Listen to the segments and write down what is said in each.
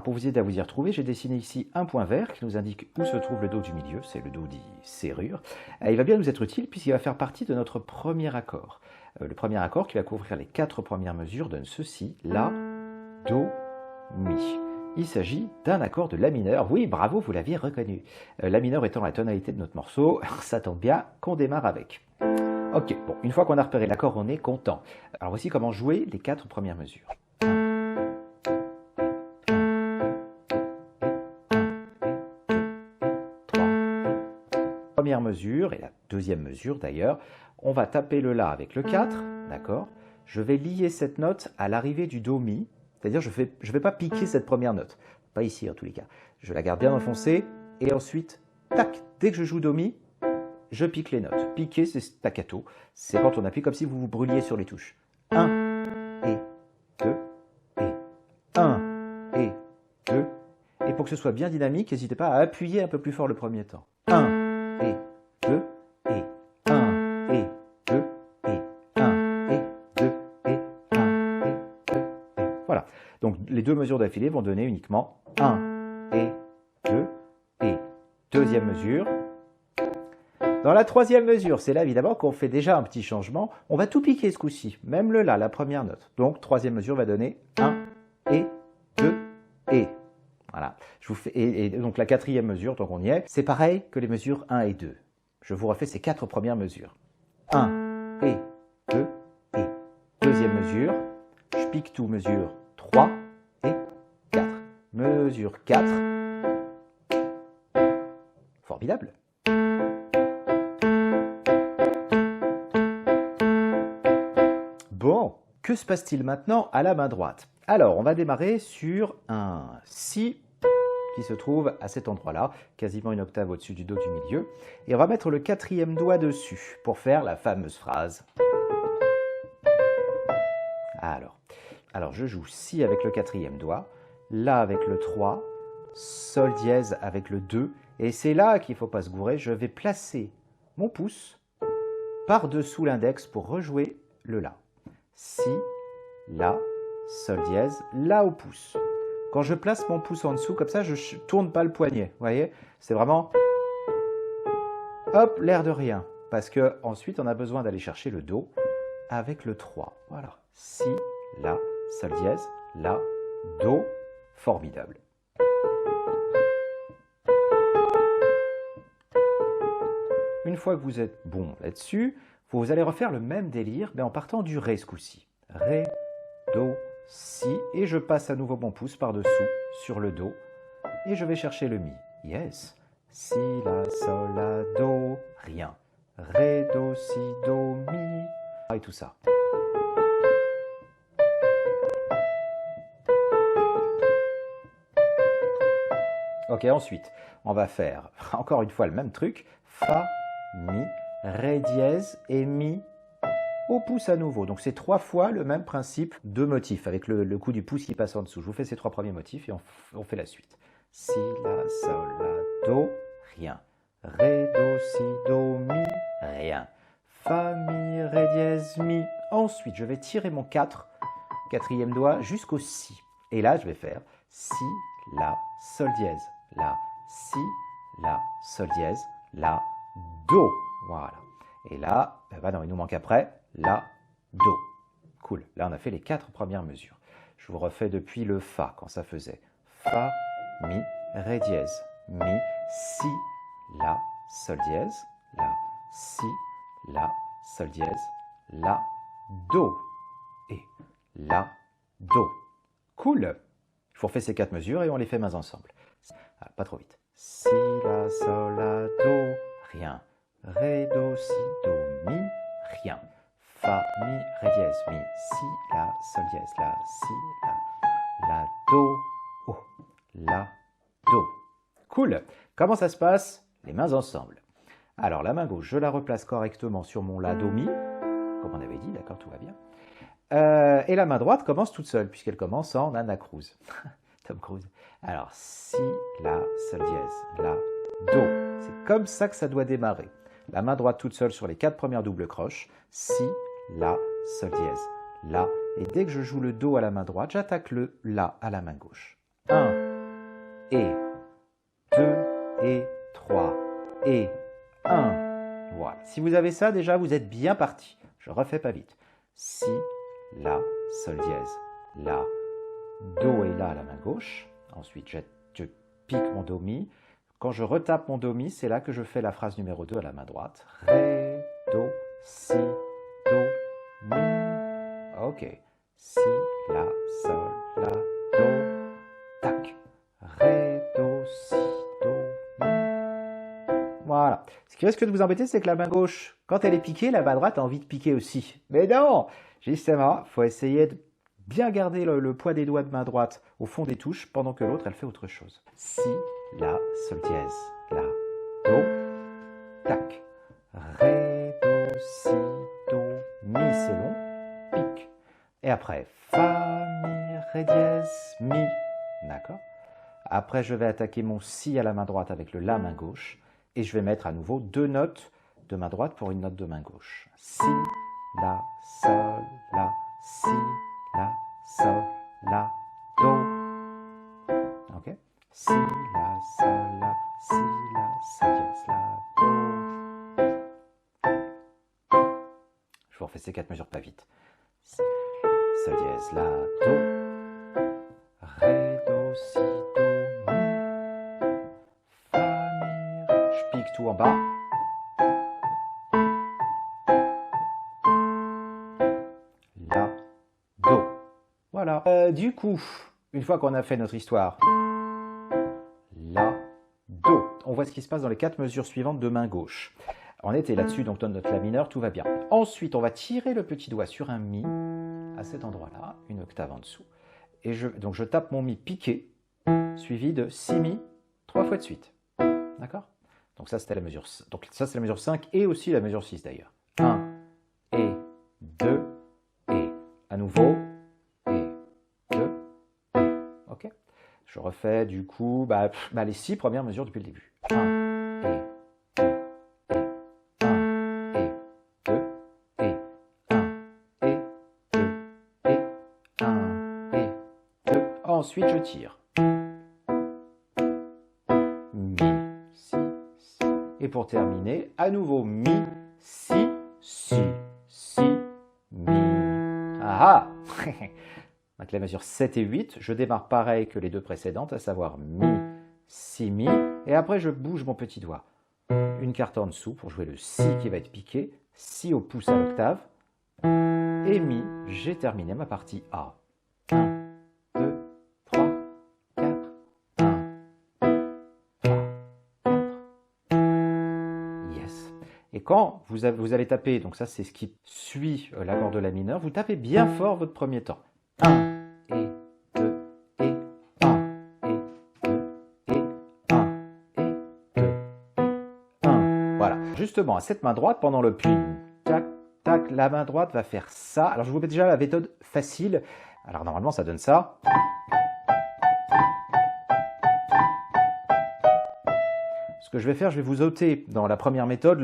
Pour vous aider à vous y retrouver, j'ai dessiné ici un point vert qui nous indique où se trouve le Do du milieu, c'est le Do dit serrure. Il va bien nous être utile puisqu'il va faire partie de notre premier accord. Le premier accord qui va couvrir les 4 premières mesures donne ceci, La, Do, Mi. Il s'agit d'un accord de La mineur. Oui, bravo, vous l'aviez reconnu. La mineur étant la tonalité de notre morceau, ça tombe bien qu'on démarre avec. Ok, bon, une fois qu'on a repéré l'accord, on est content. Alors voici comment jouer les 4 premières mesures. Première mesure, et la deuxième mesure d'ailleurs, on va taper le La avec le 4, d'accord? Je vais lier cette note à l'arrivée du Do Mi, c'est-à-dire je vais pas piquer cette première note, pas ici en tous les cas. Je la garde bien enfoncée, et ensuite, tac, dès que je joue Do Mi, je pique les notes. Piquer, c'est staccato, c'est quand on appuie comme si vous vous brûliez sur les touches. 1, et 2, et 1, et 2, et pour que ce soit bien dynamique, n'hésitez pas à appuyer un peu plus fort le premier temps. 1, et 2, et 1, et 2, et 1, et 2, et 1, et 2, et... Voilà. Donc les deux mesures d'affilée vont donner uniquement 1, et 2, et deuxième mesure. Dans la troisième mesure, c'est là évidemment qu'on fait déjà un petit changement. On va tout piquer ce coup-ci, même le La, la première note. Donc troisième mesure va donner 1, et 2, et... Voilà. Je vous fais, et donc la quatrième mesure, donc on y est, c'est pareil que les mesures 1 et 2. Je vous refais ces 4 premières mesures. 1, et 2, et deuxième mesure, je pique tout, mesure 3, et 4. Mesure 4. Formidable. Bon, que se passe-t-il maintenant à la main droite? Alors, on va démarrer sur un Si qui se trouve à cet endroit-là, quasiment une octave au-dessus du Do du milieu. Et on va mettre le 4e doigt dessus pour faire la fameuse phrase. Alors je joue Si avec le 4e doigt, La avec le 3, Sol dièse avec le 2. Et c'est là qu'il ne faut pas se gourer, je vais placer mon pouce par-dessous l'index pour rejouer le La. Si, La, Sol dièse, La au pouce. Quand je place mon pouce en dessous, comme ça, je ne tourne pas le poignet. Vous voyez? C'est vraiment, hop, l'air de rien. Parce qu'ensuite, on a besoin d'aller chercher le Do avec le 3. Voilà. Si, La, Sol dièse, La, Do. Formidable. Une fois que vous êtes bon là-dessus, vous allez refaire le même délire, mais en partant du Ré ce coup-ci. Ré, Do, Si, et je passe à nouveau mon pouce par-dessous sur le Do, et je vais chercher le Mi. Yes. Si, La, Sol, La, Do, rien. Ré, Do, Si, Do, Mi, et tout ça. Ok, ensuite, on va faire encore une fois le même truc. Fa, Mi, Ré dièse et Mi au pouce à nouveau. Donc c'est 3 fois le même principe de motif avec le coup du pouce qui passe en dessous. Je vous fais ces 3 premiers motifs et on fait la suite. Si, La, Sol, La, Do, rien. Ré, Do, Si, Do, Mi, rien. Fa, Mi, Ré dièse, Mi. Ensuite, je vais tirer mon 4e doigt jusqu'au Si. Et là, je vais faire Si, La, Sol dièse, La, Si, La, Sol dièse, La, Do. Voilà. Et là, non, il nous manque après La, Do. Cool. Là, on a fait les 4 premières mesures. Je vous refais depuis le Fa, quand ça faisait Fa, Mi, Ré dièse, Mi, Si, La, Sol dièse, La, Si, La, Sol dièse, La, Do. Et La, Do. Cool. Je vous refais ces 4 mesures et on les fait mains ensemble. Alors, pas trop vite. Si, La, Sol, La, Do, rien. Ré, Do, Si, Do, Mi, rien. Fa, Mi, Ré dièse, Mi, Si, La, Sol dièse, La, Si, La, Do, Oh, La, Do. Cool. Comment ça se passe? Les mains ensemble. Alors, la main gauche, je la replace correctement sur mon La, Do, Mi, comme on avait dit, d'accord, tout va bien. Et la main droite commence toute seule, puisqu'elle commence en Anna Cruz. Tom Cruise. Alors, Si, La, Sol dièse, La, Do. C'est comme ça que ça doit démarrer. La main droite toute seule sur les 4 premières doubles croches. Si, La, Sol dièse, La. Et dès que je joue le Do à la main droite, j'attaque le La à la main gauche. 1, Si vous avez ça, déjà, vous êtes bien parti. Je refais pas vite. Si, la, sol dièse, la, do et la à la main gauche. Ensuite, je pique mon do mi. Quand je retape mon do mi, c'est là que je fais la phrase numéro 2 à la main droite. Ré, do, si, do, mi. Ok. Si, la, sol, la, do, tac. Ré, do, si, do, mi. Voilà. Ce qui risque de vous embêter, c'est que la main gauche, quand elle est piquée, la main droite a envie de piquer aussi. Mais non! Justement, il faut essayer de bien garder le poids des doigts de main droite au fond des touches, pendant que l'autre, elle fait autre chose. Si, la, sol dièse, la, do, tac. Ré, do, si, do, mi, c'est long, pique. Et après, fa, mi, ré dièse, mi. D'accord? Après, je vais attaquer mon si à la main droite avec le la main gauche. Et je vais mettre à nouveau 2 notes de main droite pour une note de main gauche. Si, la, sol, la, si, la, sol, la, do. Ok? Si, la, sol, la, si, la, sol, dièse, la, do. Je vous refais ces 4 mesures pas vite. Si, sol, dièse, la, do. Ré, do, si, do, mi. Fa, mi, ré. Je pique tout en bas. La, do. Voilà. Du coup, une fois qu'on a fait notre histoire, la, do. On voit ce qui se passe dans les 4 mesures suivantes de main gauche. On était là-dessus, donc dans notre la mineur, tout va bien. Ensuite, on va tirer le petit doigt sur un mi, à cet endroit-là, une octave en dessous. Et donc je tape mon mi piqué, suivi de si mi, 3 fois de suite. D'accord? Donc ça, c'était la mesure 5. Donc ça, c'est la mesure 5 et aussi la mesure 6 d'ailleurs. 1 et 2 et à nouveau et 2 et. Ok? Je refais du coup les 6 premières mesures depuis le début. 1 et 2 et 1 et 2 et 1 et 2 et 1 et 2. Ensuite, je tire. Mi, si, si. Et pour terminer, à nouveau mi, si, si, si, mi. Ah ah. Donc la mesure 7 et 8, je démarre pareil que les 2 précédentes, à savoir mi, si, mi. Et après, je bouge mon petit doigt. Une carte en dessous pour jouer le si qui va être piqué, si au pouce à l'octave. Et mi, j'ai terminé ma partie A. 1, 2, 3, 4. 1, 2, 3, 4. Yes. Et quand vous allez taper, donc ça c'est ce qui suit l'accord de la mineure, vous tapez bien fort votre premier temps. 1 et 2 et 1 et 2 et 1 et 2 et 1. Voilà. Justement, à cette main droite, pendant le pli, tac, tac, la main droite va faire ça. Alors je vous mets déjà la méthode facile. Alors normalement ça donne ça. Ce que je vais faire, je vais vous ôter dans la première méthode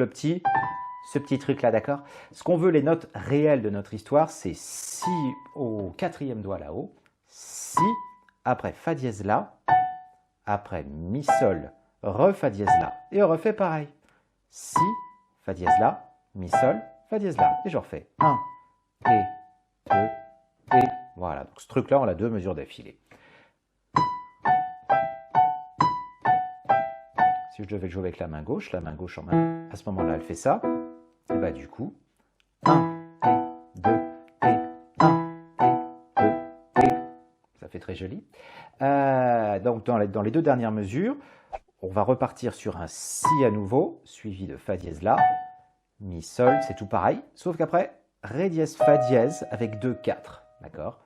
ce petit truc là, d'accord? Ce qu'on veut, les notes réelles de notre histoire, c'est si au 4e doigt là-haut, si, après fa dièse la, après mi sol, re fa dièse la, et on refait pareil. Si, fa dièse la, mi sol, fa dièse la, et je refais 1 et 2 et voilà. Donc ce truc là, on a 2 mesures d'affilée. Si je devais le jouer avec la main gauche en main, à ce moment-là, elle fait ça. Et bah du coup, 1 et 2 et 1 et 2 et. Ça fait très joli. Donc dans les 2 dernières mesures, on va repartir sur un si à nouveau, suivi de fa dièse la, mi sol, c'est tout pareil, sauf qu'après, ré dièse fa dièse avec 2 4, d'accord?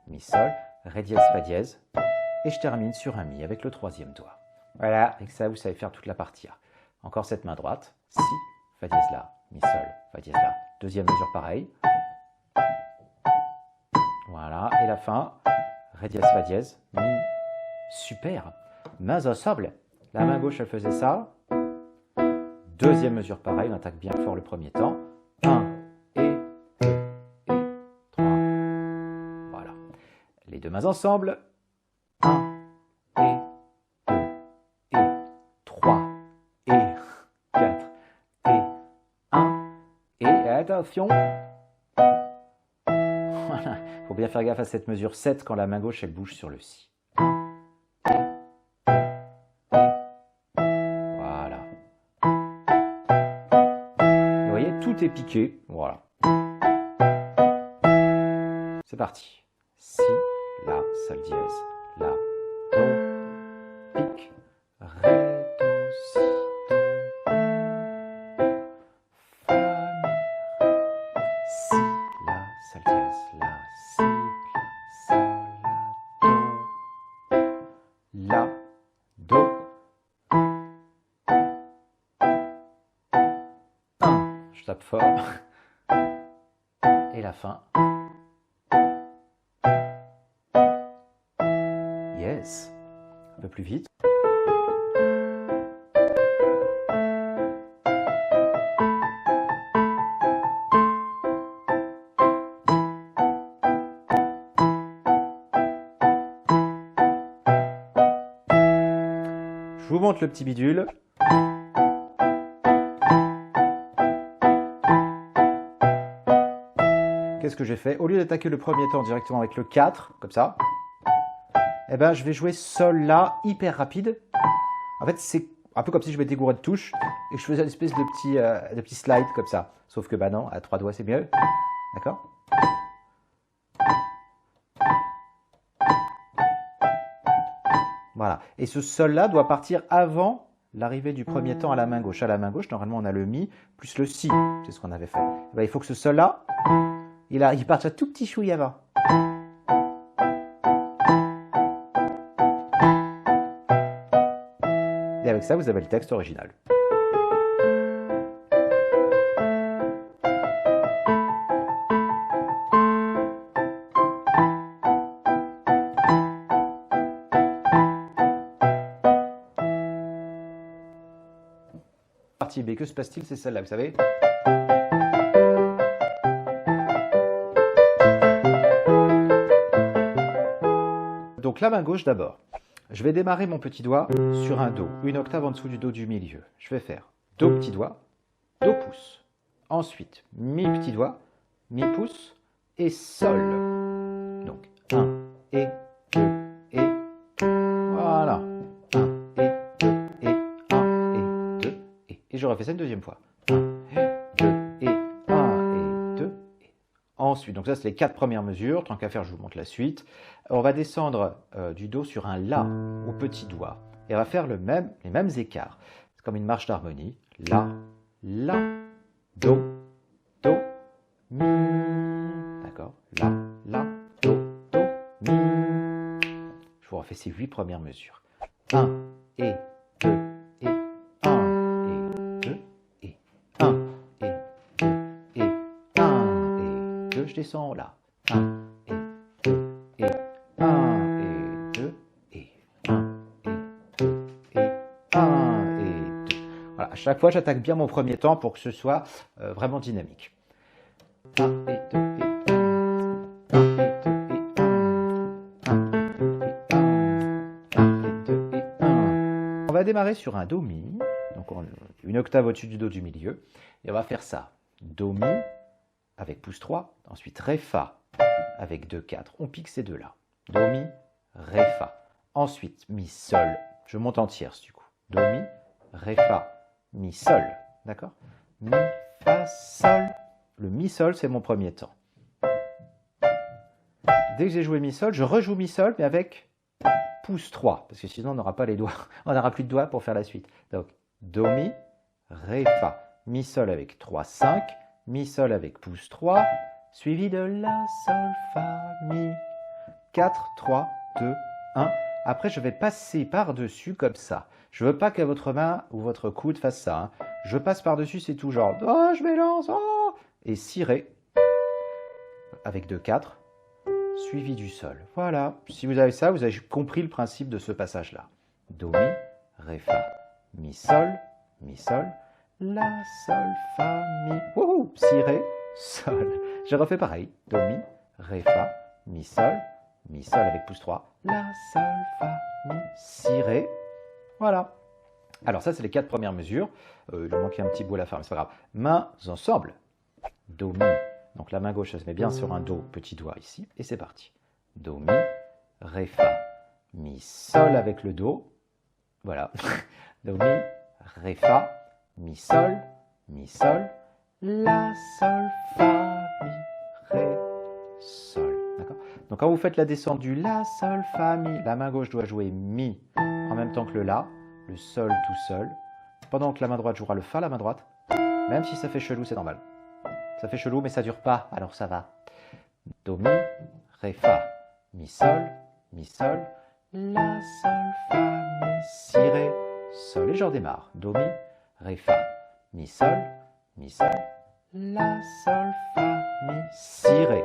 Mi sol, ré dièse fa dièse, et je termine sur un mi avec le 3e doigt. Voilà, avec ça, vous savez faire toute la partie A. Encore cette main droite, si, fa dièse la, mi sol, fa dièse la. 2e mesure pareil. Voilà, et la fin, ré dièse, fa dièse, mi. Super. Mains ensemble. La main gauche, elle faisait ça. 2e mesure pareil, on attaque bien fort le premier temps. 1 et 2 et 3. Voilà. Les 2 mains ensemble. 1 et 2 et 3 et 4 Attention. Voilà. Il faut bien faire gaffe à cette mesure 7 quand la main gauche elle bouge sur le si. Voilà. Vous voyez, tout est piqué. Voilà. C'est parti. Si, la, sol dièse, la, do, pique, ré, do, si, do, fa, mi, si, la, sol dièse, la, si, la, sol, la, do, 1. Je tape fort. Et la fin. Yes. Un peu plus vite. Je vous montre le petit bidule. Qu'est-ce que j'ai fait? Au lieu d'attaquer le premier temps directement avec le 4, comme ça, eh ben, je vais jouer sol la hyper rapide. En fait, c'est un peu comme si je m'étais gouré de touches et que je faisais une espèce de petit slide comme ça. Sauf que bah non, à 3 doigts c'est mieux. D'accord? Voilà. Et ce sol là doit partir avant l'arrivée du premier temps à la main gauche. À la main gauche, normalement on a le mi plus le si. C'est ce qu'on avait fait. Eh ben, il faut que ce sol là, il parte un tout petit chouille avant. Et avec ça, vous avez le texte original. Partie B, que se passe-t-il? C'est celle-là, vous savez? Donc la main gauche d'abord. Je vais démarrer mon petit doigt sur un Do, une octave en dessous du Do du milieu. Je vais faire Do petit doigt, Do pouce. Ensuite, Mi petit doigt, Mi pouce et Sol. Donc 1 et 2 et voilà. 1 et 2 et 1 et 2 et. Et je refais ça une deuxième fois. 1 et 2 et 1 et 2 et. Ensuite, donc ça c'est les 4 premières mesures. Tant qu'à faire, je vous montre la suite. On va descendre du Do sur un La au petit doigt. Et on va faire les mêmes écarts. C'est comme une marche d'harmonie. La, La, Do, Do, Mi. D'accord? La, La, Do, Do, Mi. Je vous refais ces 8 premières mesures. 1 et 2 et 1 et 2 et 1 et 2 et 1 et 2. Je descends là. 1 et 2 et 1 et 2 et 1 et 2 et 1 et 2. Voilà, à chaque fois j'attaque bien mon premier temps pour que ce soit vraiment dynamique. 1 et 2 et 1 et 2 et 1 et 2 et 1. On va démarrer sur un Do Mi, donc une octave au-dessus du Do du milieu, et on va faire ça. Do Mi avec pouce 3, ensuite Ré Fa avec 2, 4, on pique ces deux-là. Do, Mi, Ré, Fa. Ensuite, Mi, Sol. Je monte en tierce du coup. Do, Mi, Ré, Fa, Mi, Sol. D'accord? Mi, Fa, Sol. Le Mi, Sol, c'est mon premier temps. Dès que j'ai joué Mi, Sol, je rejoue Mi, Sol, mais avec pouce 3. Parce que sinon, on n'aura pas les doigts. On n'aura plus de doigts pour faire la suite. Donc, Do, Mi, Ré, Fa. Mi, Sol avec 3, 5. Mi, Sol avec pouce 3. Suivi de La, Sol, Fa, Mi. 4, 3, 2, 1. Après, je vais passer par-dessus comme ça. Je ne veux pas que votre main ou votre coude fasse ça. Hein. Je passe par-dessus, c'est tout genre. Oh, je m'élance. Oh. Et si Ré, avec 2, 4, suivi du Sol. Voilà. Si vous avez ça, vous avez compris le principe de ce passage-là. Do, Mi, Ré, Fa, Mi, Sol, La, Sol, Fa, Mi. Wouhou, si Ré, Sol. Je refais pareil. Do, Mi, Ré, Fa, Mi, Sol avec pouce 3. La, Sol, Fa, Mi, Si, Ré. Voilà. Alors ça, c'est les 4 premières mesures. Il manquait un petit bout à la fin, mais c'est pas grave. Mains ensemble. Do, mi. Donc la main gauche, ça se met bien sur un Do, petit doigt ici, et c'est parti. Do, mi, ré, fa, mi, sol avec le Do. Voilà. Do, mi, ré, fa, mi, sol, la, sol, fa, mi, ré, sol. D'accord. Donc quand vous faites la descente du la, sol, fa, mi, la main gauche doit jouer mi en même temps que le la, le sol tout seul, pendant que la main droite jouera le fa, la main droite. Même si ça fait chelou, c'est normal. Ça fait chelou, mais ça dure pas, alors ça va. Do, mi, ré, fa, mi, sol, la, sol, fa, mi, si, ré, sol. Et je redémarre. Do, mi, ré, fa, mi, sol, la, sol, fa, mi, si, ré.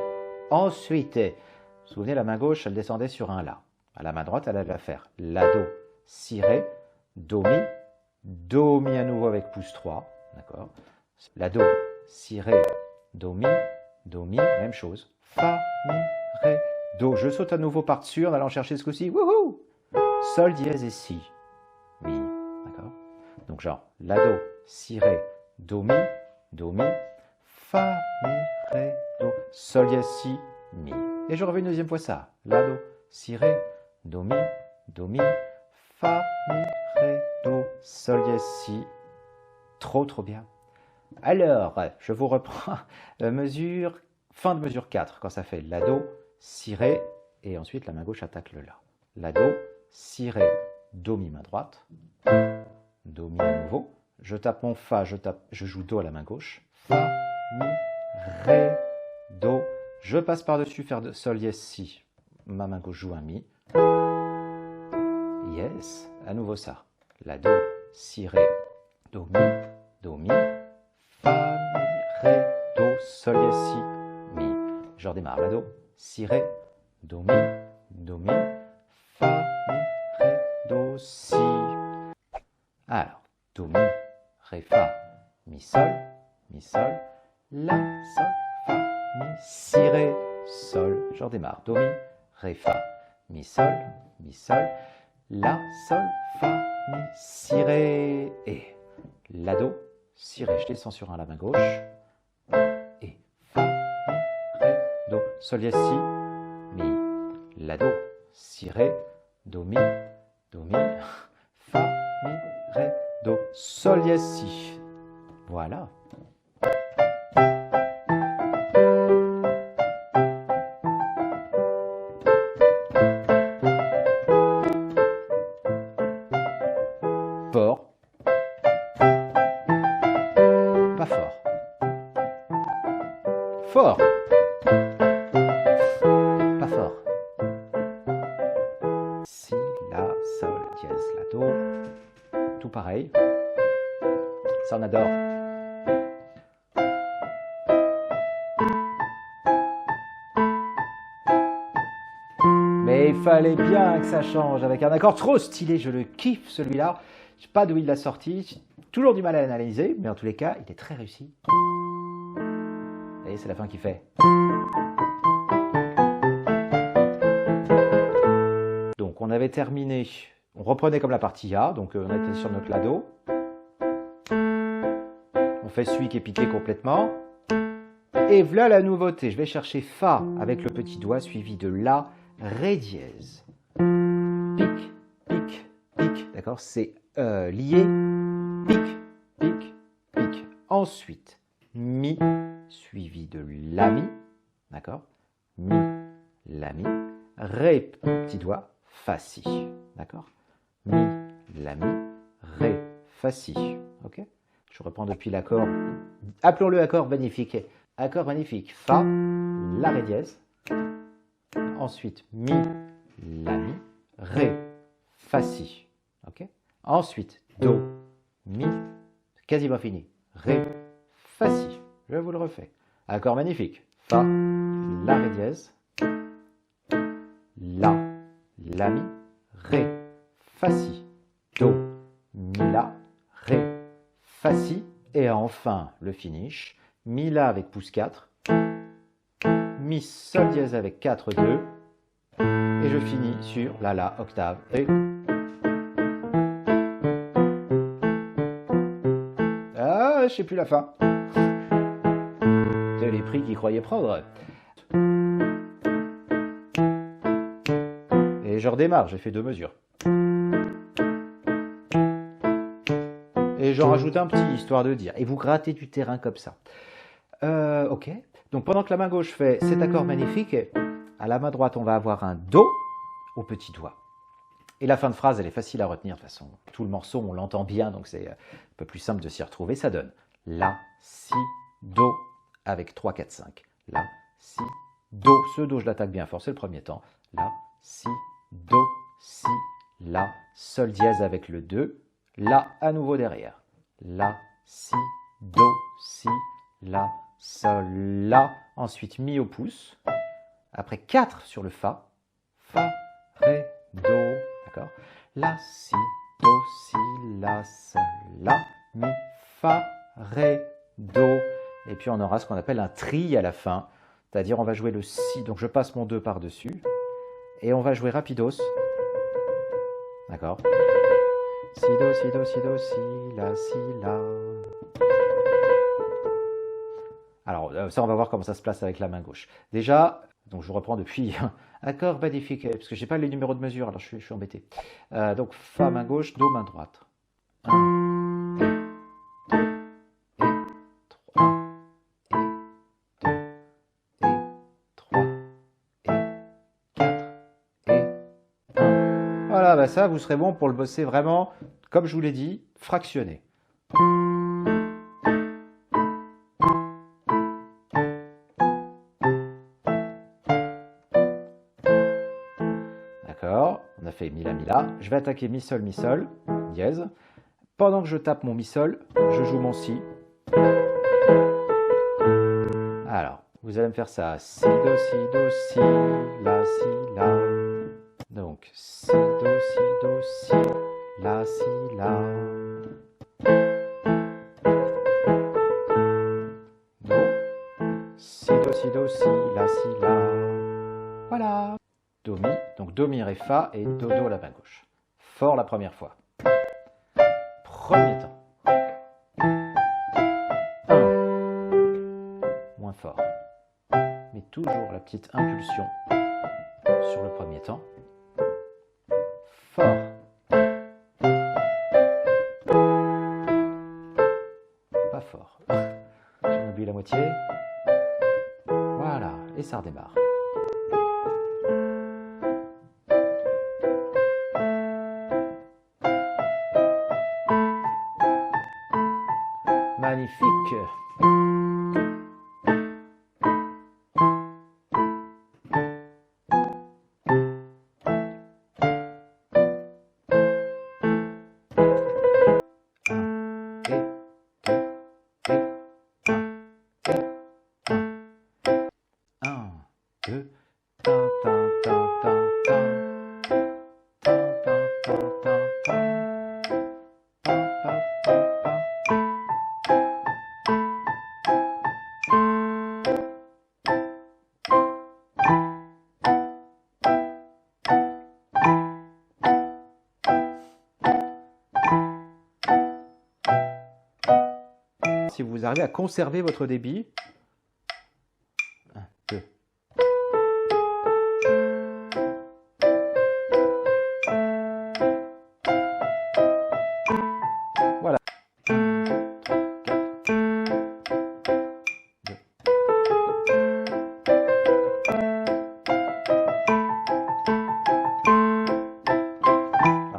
Ensuite, vous vous souvenez, la main gauche, elle descendait sur un la. À la main droite, elle va faire la, do, si, ré, do, mi à nouveau avec pouce 3. D'accord. La, do, si, ré, do, mi, même chose. Fa, mi, ré, do. Je saute à nouveau par-dessus en allant chercher ce coup-ci. Wouhou! Sol, dièse et si. Mi. D'accord? Donc genre, la, do, si, ré, do, mi, fa, mi, ré, do, sol, dièse, si, mi. Et je refais une deuxième fois ça. La, do, si, ré, do, mi, fa, mi, ré, do, sol, dièse, si. Trop bien. Alors, je vous reprends fin de mesure 4, quand ça fait la, do, si, ré, et ensuite la main gauche attaque le la. La, do, si, ré, do, mi, main droite, do, mi à nouveau, je tape mon fa, je joue do à la main gauche, fa, mi, ré, do, je passe par-dessus, faire de sol, dièse, si, ma main gauche joue un mi, yes, à nouveau ça, la, do, si, ré, do, mi, fa, mi, ré, do, sol, dièse, si, mi. Je redémarre. La, do, si, ré, do, mi, fa, mi, ré, do, si. Alors, do, mi, ré, fa, mi, sol, la, sol, fa, mi, si, ré, sol. Je redémarre. Do, mi, ré, fa, mi, sol, la, sol, fa, mi, si, ré, et la, do, si, ré, je descends sur un la main gauche, et fa, mi, ré, do, sol, dièse, si, mi, la, do, si, ré, do, mi, fa, mi, ré, do, sol, dièse, si. Voilà. Fort. Pas fort. Fort. Pas fort. Si, la, sol, dièse, la, do. Tout pareil. Ça, on adore. Mais il fallait bien que ça change avec un accord trop stylé. Je le kiffe, celui-là. Je ne sais pas d'où il l'a sorti. J'ai toujours du mal à l'analyser, mais en tous les cas, il est très réussi. Et c'est la fin qui fait. Donc, on avait terminé. On reprenait comme la partie A. Donc, on était sur notre la, do. On fait celui qui est piqué complètement. Et voilà la nouveauté. Je vais chercher fa avec le petit doigt suivi de la, ré dièse. Pique, pique, pique. D'accord? C'est lié. Pique, pique, pique. Ensuite, mi suivi de la, mi. D'accord? Mi, la, mi. Ré, petit doigt, fa, si. D'accord? Mi, la, mi. Ré, fa, si. Ok? Je reprends depuis l'accord. Appelons-le accord magnifique. Accord magnifique. Fa, la, ré dièse. Ensuite, mi, la, mi. Ré, fa, si. Ok? Ensuite, do, mi. Quasiment fini. Ré, fa, si. Je vous le refais. Accord magnifique. Fa, la, ré dièse. La, mi. Ré, fa, si. Do, mi, la. Ré, fa, si. Et enfin, le finish. Mi, la avec pouce 4. Mi, sol dièse avec 4, 2. Et je finis sur la, octave, ré. Ah, je sais plus la fin. les prix qu'ils croyaient prendre. Et je redémarre, j'ai fait 2 mesures. Et j'en rajoute un petit, histoire de dire. Et vous grattez du terrain comme ça. Ok. Donc pendant que la main gauche fait cet accord magnifique, à la main droite, on va avoir un Do au petit doigt. Et la fin de phrase, elle est facile à retenir. De toute façon, tout le morceau, on l'entend bien, donc c'est un peu plus simple de s'y retrouver. Ça donne La, Si, Do avec 3, 4, 5. La, Si, Do. Ce Do, je l'attaque bien fort, c'est le premier temps. La, Si, Do, Si, La, Sol dièse avec le 2. La, à nouveau derrière. La, Si, Do, Si, La, Sol, La. Ensuite, Mi au pouce. Après 4 sur le Fa. Fa, Ré, Do. D'accord. La, Si, Do, Si, La, Sol, La. Mi, Fa, Ré, Do. Et puis on aura ce qu'on appelle un tri à la fin. C'est-à-dire on va jouer le Si. Donc je passe mon 2 par-dessus. Et on va jouer rapidos. D'accord. Si, Do, Si, Do, Si, Do, Si, La, Si, La. Alors ça, on va voir comment ça se place avec la main gauche. Déjà, donc je reprends depuis accord magnifique, parce que je n'ai pas les numéros de mesure, alors je suis embêté. Donc Fa, main gauche, Do, main droite. 1, et 2, et 3, 1, et 2, et 3, et 4, et 1. Voilà, bah ça, vous serez bon pour le bosser vraiment, comme je vous l'ai dit, fractionné. D'accord, on a fait Mi, La, Mi, La. Je vais attaquer Mi, Sol, dièse. Pendant que je tape mon Mi, Sol, je joue mon Si. Alors, vous allez me faire ça. Si, Do, Si, Do, Si, La, Si, La. Donc, Si, Do, Si, Do, Si, La, Si, La. Do. Si, Do, Si, Do, Si, La, Si, La. Voilà. Do, Mi. Donc, Do, Mi, Ré, Fa et Do, Do, la main gauche. Fort la première fois. Premier temps. 1. Moins fort. Mais toujours la petite impulsion sur le premier temps. Fort. Pas fort. J'en oublie la moitié. Voilà. Et ça redémarre. Magnifique. Si vous arrivez à conserver votre débit,